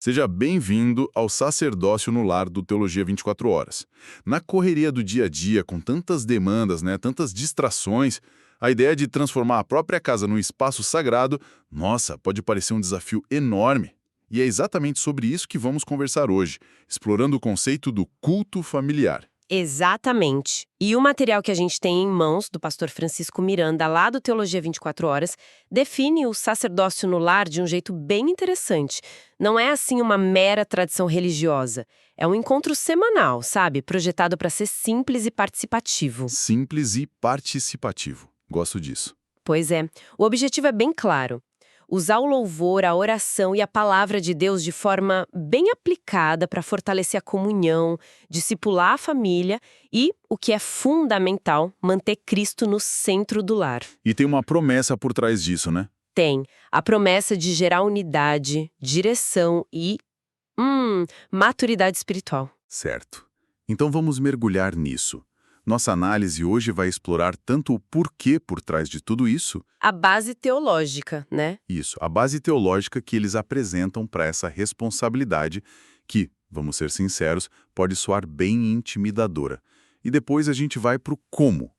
Seja bem-vindo ao Sacerdócio no Lar do Teologia 24 Horas. Na correria do dia a dia, com tantas demandas, tantas distrações, a ideia de transformar a própria casa num espaço sagrado, nossa, pode parecer um desafio enorme. E é exatamente sobre isso que vamos conversar hoje, explorando o conceito do culto familiar. Exatamente. E o material que a gente tem em mãos, do pastor Francisco Miranda, lá do Teologia 24 Horas, define o sacerdócio no lar de um jeito bem interessante. Não é assim uma mera tradição religiosa. É um encontro semanal, sabe? Projetado para ser simples e participativo. Simples e participativo. Gosto disso. Pois é. O objetivo é bem claro. Usar o louvor, a oração e a palavra de Deus de forma bem aplicada para fortalecer a comunhão, discipular a família e, o que é fundamental, manter Cristo no centro do lar. E tem uma promessa por trás disso, né? Tem a promessa de gerar unidade, direção e, maturidade espiritual. Certo. Então vamos mergulhar nisso. Nossa análise hoje vai explorar tanto o porquê por trás de tudo isso. A base teológica, né? Isso, a base teológica que eles apresentam para essa responsabilidade que, vamos ser sinceros, pode soar bem intimidadora. E depois a gente vai para o como.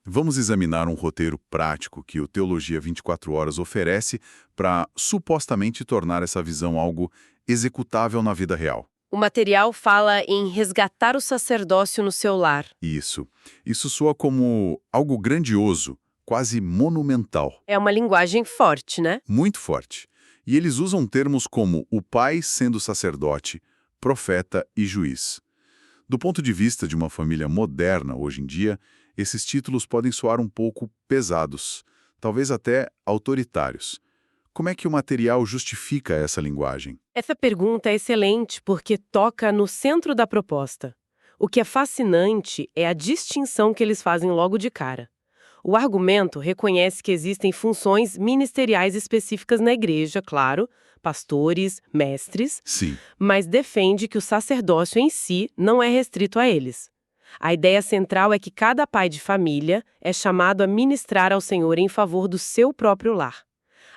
Vamos examinar um roteiro prático que o Teologia 24 Horas oferece para supostamente tornar essa visão algo executável na vida real. O material fala em resgatar o sacerdócio no seu lar. Isso. Isso soa como algo grandioso, quase monumental. É uma linguagem forte, né? Muito forte. E eles usam termos como o pai sendo sacerdote, profeta e juiz. Do ponto de vista de uma família moderna, hoje em dia, esses títulos podem soar um pouco pesados, talvez até autoritários. Como é que o material justifica essa linguagem? Essa pergunta é excelente porque toca no centro da proposta. O que é fascinante é a distinção que eles fazem logo de cara. O argumento reconhece que existem funções ministeriais específicas na igreja, claro, pastores, mestres, Sim. mas defende que o sacerdócio em si não é restrito a eles. A ideia central é que cada pai de família é chamado a ministrar ao Senhor em favor do seu próprio lar.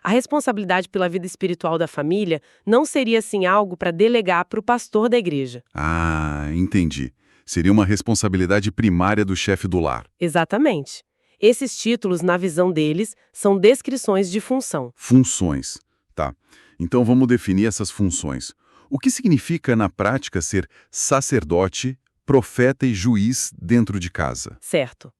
A responsabilidade pela vida espiritual da família não seria, assim, algo para delegar para o pastor da igreja. Ah, entendi. Seria uma responsabilidade primária do chefe do lar. Exatamente. Esses títulos, na visão deles, são descrições de função. Funções. Tá. Então vamos definir essas funções. O que significa, na prática, ser sacerdote, profeta e juiz dentro de casa? Certo.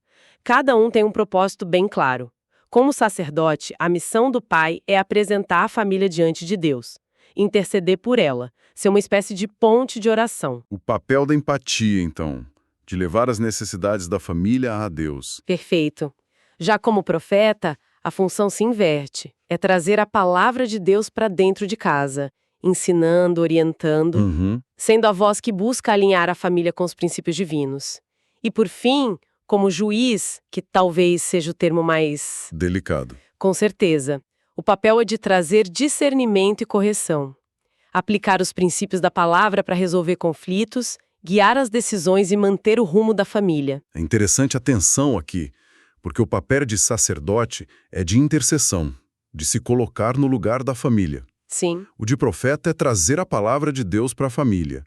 Cada um tem um propósito bem claro. Como sacerdote, a missão do pai é apresentar a família diante de Deus, interceder por ela, ser uma espécie de ponte de oração. O papel da empatia, então, de levar as necessidades da família a Deus. Perfeito. Já como profeta, a função se inverte. É trazer a palavra de Deus para dentro de casa, ensinando, orientando, sendo a voz que busca alinhar a família com os princípios divinos. E por fim, como juiz, que talvez seja o termo mais Delicado. Com certeza. O papel é de trazer discernimento e correção. Aplicar os princípios da palavra para resolver conflitos, guiar as decisões e manter o rumo da família. É interessante a tensão aqui, porque o papel de sacerdote é de intercessão, de se colocar no lugar da família. Sim, O de profeta é trazer a palavra de Deus para a família.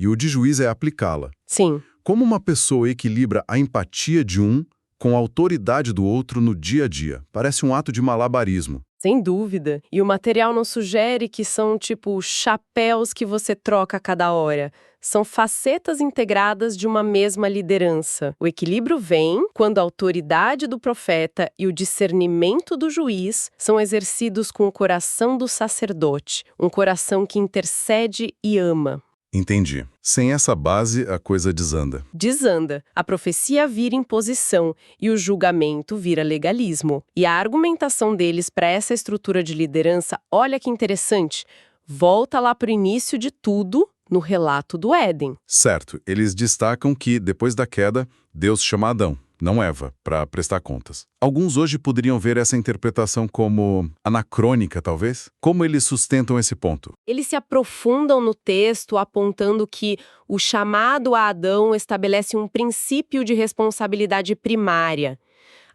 E o de juiz é aplicá-la. sim. Como uma pessoa equilibra a empatia de um com a autoridade do outro no dia a dia? Parece um ato de malabarismo. Sem dúvida. E o material não sugere que são, tipo, chapéus que você troca a cada hora. São facetas integradas de uma mesma liderança. O equilíbrio vem quando a autoridade do profeta e o discernimento do juiz são exercidos com o coração do sacerdote, um coração que intercede e ama. Entendi. Sem essa base, a coisa desanda. Desanda. A profecia vira imposição e o julgamento vira legalismo. E a argumentação deles para essa estrutura de liderança, olha que interessante, volta lá para o início de tudo, no relato do Éden. Certo, eles destacam que, depois da queda, Deus chama Adão, não Eva, para prestar contas. Alguns hoje poderiam ver essa interpretação como anacrônica, talvez? Como eles sustentam esse ponto? Eles se aprofundam no texto, apontando que o chamado a Adão estabelece um princípio de responsabilidade primária.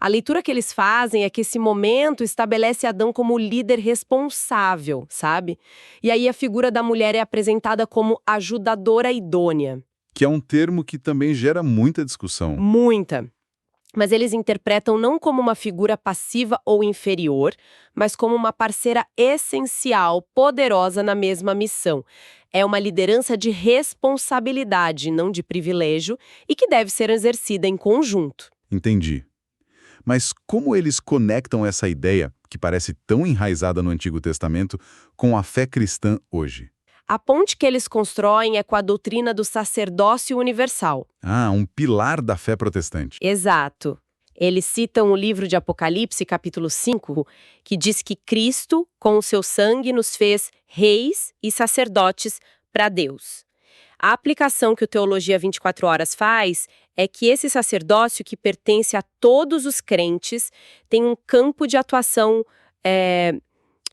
A leitura que eles fazem é que esse momento estabelece Adão como líder responsável, sabe? E aí a figura da mulher é apresentada como ajudadora idônea. Que é um termo que também gera muita discussão. Muita. Mas eles interpretam não como uma figura passiva ou inferior, mas como uma parceira essencial, poderosa na mesma missão. É uma liderança de responsabilidade, não de privilégio, e que deve ser exercida em conjunto. Entendi. Mas como eles conectam essa ideia, que parece tão enraizada no Antigo Testamento, com a fé cristã hoje? A ponte que eles constroem é com a doutrina do sacerdócio universal. Ah, um pilar da fé protestante. Exato. Eles citam o livro de Apocalipse, capítulo 5, que diz que Cristo, com o seu sangue, nos fez reis e sacerdotes para Deus. A aplicação que o Teologia 24 Horas faz é que esse sacerdócio, que pertence a todos os crentes, tem um campo de atuação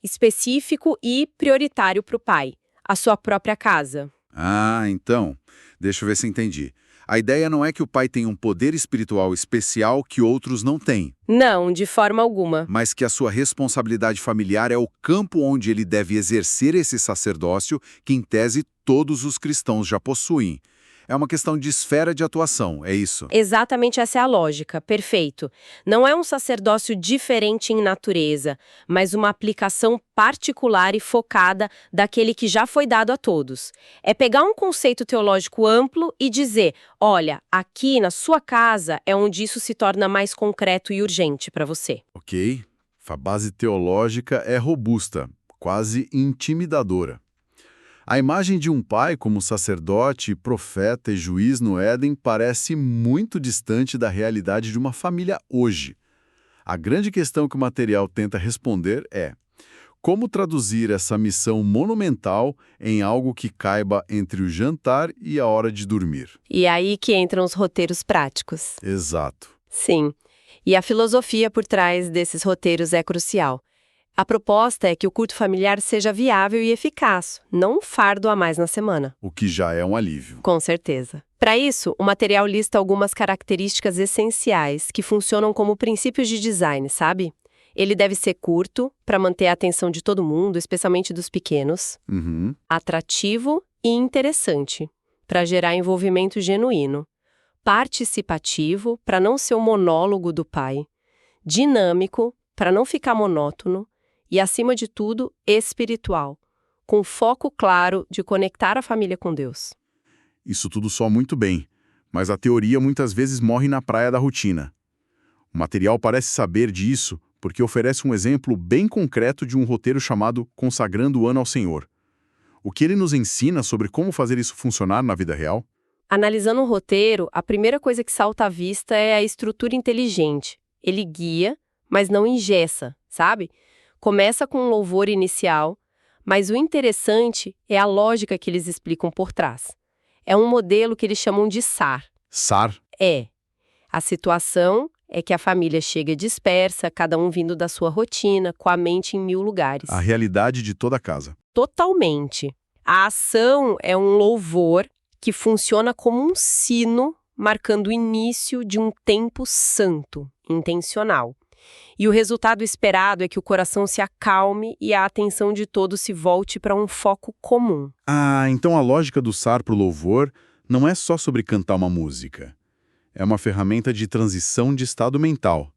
específico e prioritário para o Pai, a sua própria casa. Ah, então, deixa eu ver se entendi. A ideia não é que o pai tem um poder espiritual especial que outros não têm. Não, de forma alguma. Mas que a sua responsabilidade familiar é o campo onde ele deve exercer esse sacerdócio que, em tese, todos os cristãos já possuem. É uma questão de esfera de atuação, é isso? Exatamente essa é a lógica, perfeito. Não é um sacerdócio diferente em natureza, mas uma aplicação particular e focada daquele que já foi dado a todos. É pegar um conceito teológico amplo e dizer, olha, aqui na sua casa é onde isso se torna mais concreto e urgente para você. Ok. A base teológica é robusta, quase intimidadora. A imagem de um pai como sacerdote, profeta e juiz no Éden parece muito distante da realidade de uma família hoje. A grande questão que o material tenta responder é: como traduzir essa missão monumental em algo que caiba entre o jantar e a hora de dormir? E é aí que entram os roteiros práticos. Exato. Sim. E a filosofia por trás desses roteiros é crucial. A proposta é que o culto familiar seja viável e eficaz, não um fardo a mais na semana. O que já é um alívio. Com certeza. Para isso, o material lista algumas características essenciais que funcionam como princípios de design, sabe? Ele deve ser curto, para manter a atenção de todo mundo, especialmente dos pequenos. Atrativo e interessante, para gerar envolvimento genuíno. Participativo, para não ser o monólogo do pai. Dinâmico, para não ficar monótono. E, acima de tudo, espiritual, com foco claro de conectar a família com Deus. Isso tudo soa muito bem, mas a teoria muitas vezes morre na praia da rotina. O material parece saber disso porque oferece um exemplo bem concreto de um roteiro chamado Consagrando o Ano ao Senhor. O que ele nos ensina sobre como fazer isso funcionar na vida real? Analisando o roteiro, a primeira coisa que salta à vista é a estrutura inteligente. Ele guia, mas não engessa, sabe? Começa com um louvor inicial, mas o interessante é a lógica que eles explicam por trás. É um modelo que eles chamam de SAR. SAR? É. A situação é que a família chega dispersa, cada um vindo da sua rotina, com a mente em 1000 lugares. A realidade de toda a casa. Totalmente. A ação é um louvor que funciona como um sino, marcando o início de um tempo santo, intencional. E o resultado esperado é que o coração se acalme e a atenção de todos se volte para um foco comum. Ah, então a lógica do SAR para o louvor não é só sobre cantar uma música. É uma ferramenta de transição de estado mental,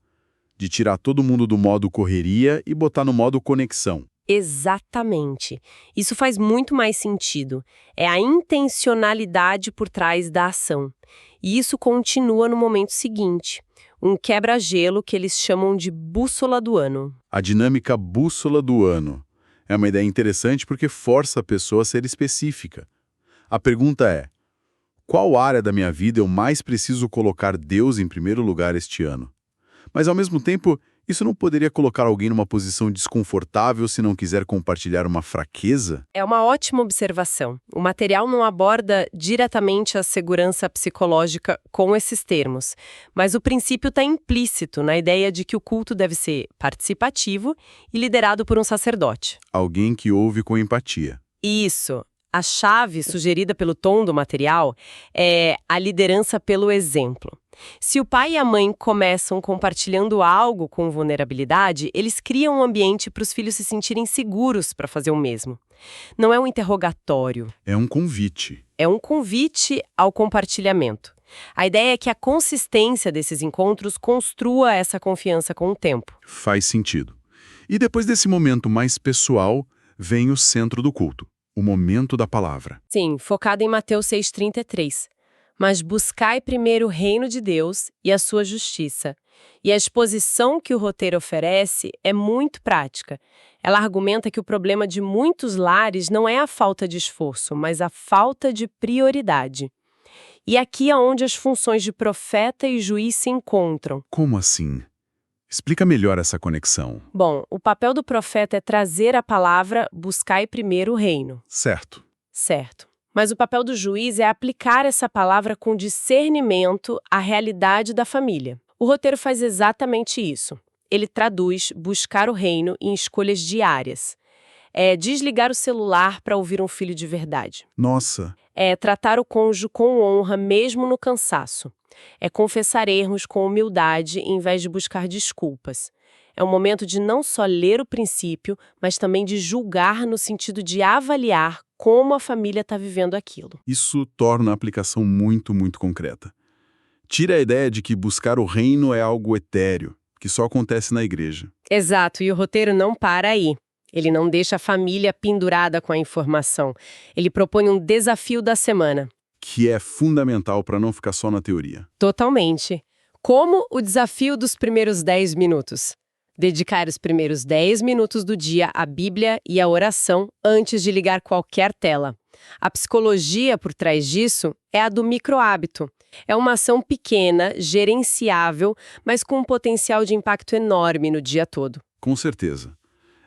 de tirar todo mundo do modo correria e botar no modo conexão. Exatamente. Isso faz muito mais sentido. É a intencionalidade por trás da ação. E isso continua no momento seguinte. Um quebra-gelo que eles chamam de bússola do ano. A dinâmica bússola do ano. É uma ideia interessante porque força a pessoa a ser específica. A pergunta é: qual área da minha vida eu mais preciso colocar Deus em primeiro lugar este ano? Mas, ao mesmo tempo, isso não poderia colocar alguém numa posição desconfortável se não quiser compartilhar uma fraqueza? É uma ótima observação. O material não aborda diretamente a segurança psicológica com esses termos, mas o princípio está implícito na ideia de que o culto deve ser participativo e liderado por um sacerdote. Alguém que ouve com empatia. Isso. A chave sugerida pelo tom do material é a liderança pelo exemplo. Se o pai e a mãe começam compartilhando algo com vulnerabilidade, eles criam um ambiente para os filhos se sentirem seguros para fazer o mesmo. Não é um interrogatório. É um convite. É um convite ao compartilhamento. A ideia é que a consistência desses encontros construa essa confiança com o tempo. Faz sentido. E depois desse momento mais pessoal, vem o centro do culto, o momento da palavra. Sim, focado em Mateus 6,33. Mas buscai primeiro o reino de Deus e a sua justiça. E a exposição que o roteiro oferece é muito prática. Ela argumenta que o problema de muitos lares não é a falta de esforço, mas a falta de prioridade. E aqui é onde as funções de profeta e juiz se encontram. Como assim? Explica melhor essa conexão. Bom, o papel do profeta é trazer a palavra buscai primeiro o reino. Certo. Certo. Mas o papel do juiz é aplicar essa palavra com discernimento à realidade da família. O roteiro faz exatamente isso. Ele traduz buscar o reino em escolhas diárias. É desligar o celular para ouvir um filho de verdade. Nossa. É tratar o cônjuge com honra mesmo no cansaço. É confessar erros com humildade em vez de buscar desculpas. É um momento de não só ler o princípio, mas também de julgar no sentido de avaliar como a família está vivendo aquilo. Isso torna a aplicação muito, muito concreta. Tira a ideia de que buscar o reino é algo etéreo, que só acontece na igreja. Exato, e o roteiro não para aí. Ele não deixa a família pendurada com a informação. Ele propõe um desafio da semana. Que é fundamental para não ficar só na teoria. Totalmente. Como o desafio dos primeiros 10 minutos. Dedicar os primeiros 10 minutos do dia à Bíblia e à oração antes de ligar qualquer tela. A psicologia por trás disso é a do microhábito. É uma ação pequena, gerenciável, mas com um potencial de impacto enorme no dia todo. Com certeza.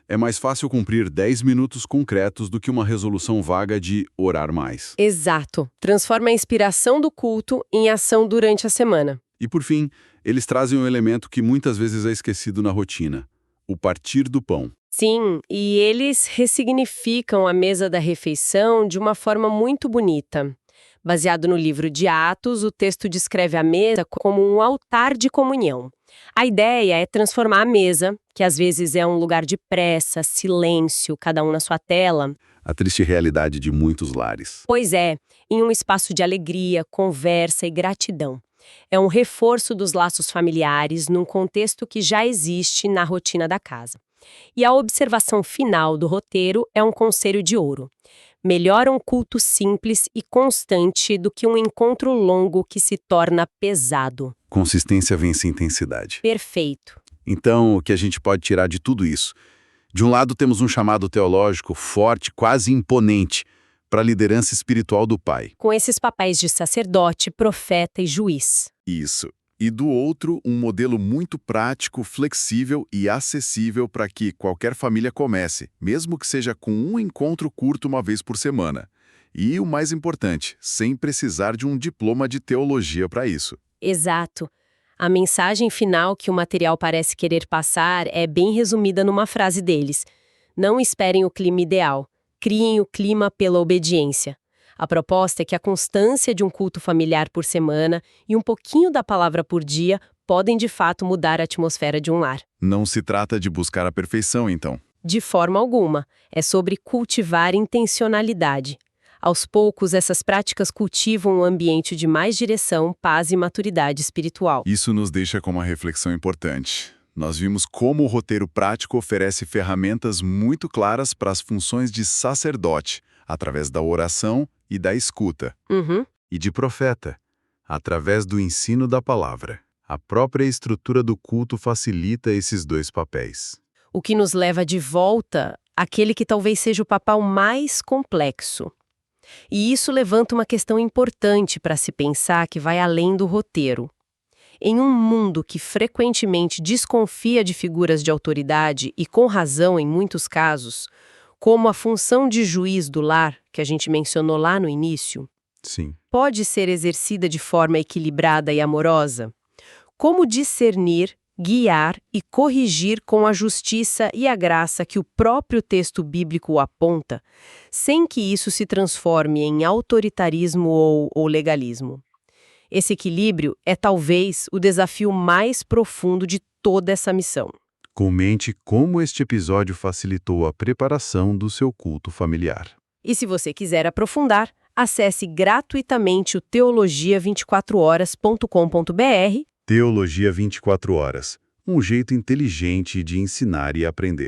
É mais fácil cumprir 10 minutos concretos do que uma resolução vaga de orar mais. Exato. Transforma a inspiração do culto em ação durante a semana. E por fim, eles trazem um elemento que muitas vezes é esquecido na rotina: o partir do pão. Sim, e eles ressignificam a mesa da refeição de uma forma muito bonita. Baseado no livro de Atos, o texto descreve a mesa como um altar de comunhão. A ideia é transformar a mesa, que às vezes é um lugar de pressa, silêncio, cada um na sua tela. A triste realidade de muitos lares. Pois é, em um espaço de alegria, conversa e gratidão. É um reforço dos laços familiares num contexto que já existe na rotina da casa. E a observação final do roteiro é um conselho de ouro. Melhor um culto simples e constante do que um encontro longo que se torna pesado. Consistência vence intensidade. Perfeito. Então, o que a gente pode tirar de tudo isso? De um lado, temos um chamado teológico forte, quase imponente, para a liderança espiritual do pai. Com esses papéis de sacerdote, profeta e juiz. Isso. E do outro, um modelo muito prático, flexível e acessível para que qualquer família comece, mesmo que seja com um encontro curto uma vez por semana. E o mais importante, sem precisar de um diploma de teologia para isso. Exato. A mensagem final que o material parece querer passar é bem resumida numa frase deles. Não esperem o clima ideal, criem o clima pela obediência. A proposta é que a constância de um culto familiar por semana e um pouquinho da palavra por dia podem de fato mudar a atmosfera de um lar. Não se trata de buscar a perfeição, então. De forma alguma. É sobre cultivar intencionalidade. Aos poucos, essas práticas cultivam um ambiente de mais direção, paz e maturidade espiritual. Isso nos deixa com uma reflexão importante. Nós vimos como o roteiro prático oferece ferramentas muito claras para as funções de sacerdote, através da oração e da escuta. E de profeta, através do ensino da palavra. A própria estrutura do culto facilita esses dois papéis. O que nos leva de volta àquele que talvez seja o papel mais complexo. E isso levanta uma questão importante para se pensar que vai além do roteiro. Em um mundo que frequentemente desconfia de figuras de autoridade e com razão em muitos casos, como a função de juiz do lar, que a gente mencionou lá no início, Sim. pode ser exercida de forma equilibrada e amorosa? Como discernir guiar e corrigir com a justiça e a graça que o próprio texto bíblico aponta, sem que isso se transforme em autoritarismo ou legalismo. Esse equilíbrio é talvez o desafio mais profundo de toda essa missão. Comente como este episódio facilitou a preparação do seu culto familiar. E se você quiser aprofundar, acesse gratuitamente o teologia24horas.com.br. Teologia 24 horas, um jeito inteligente de ensinar e aprender.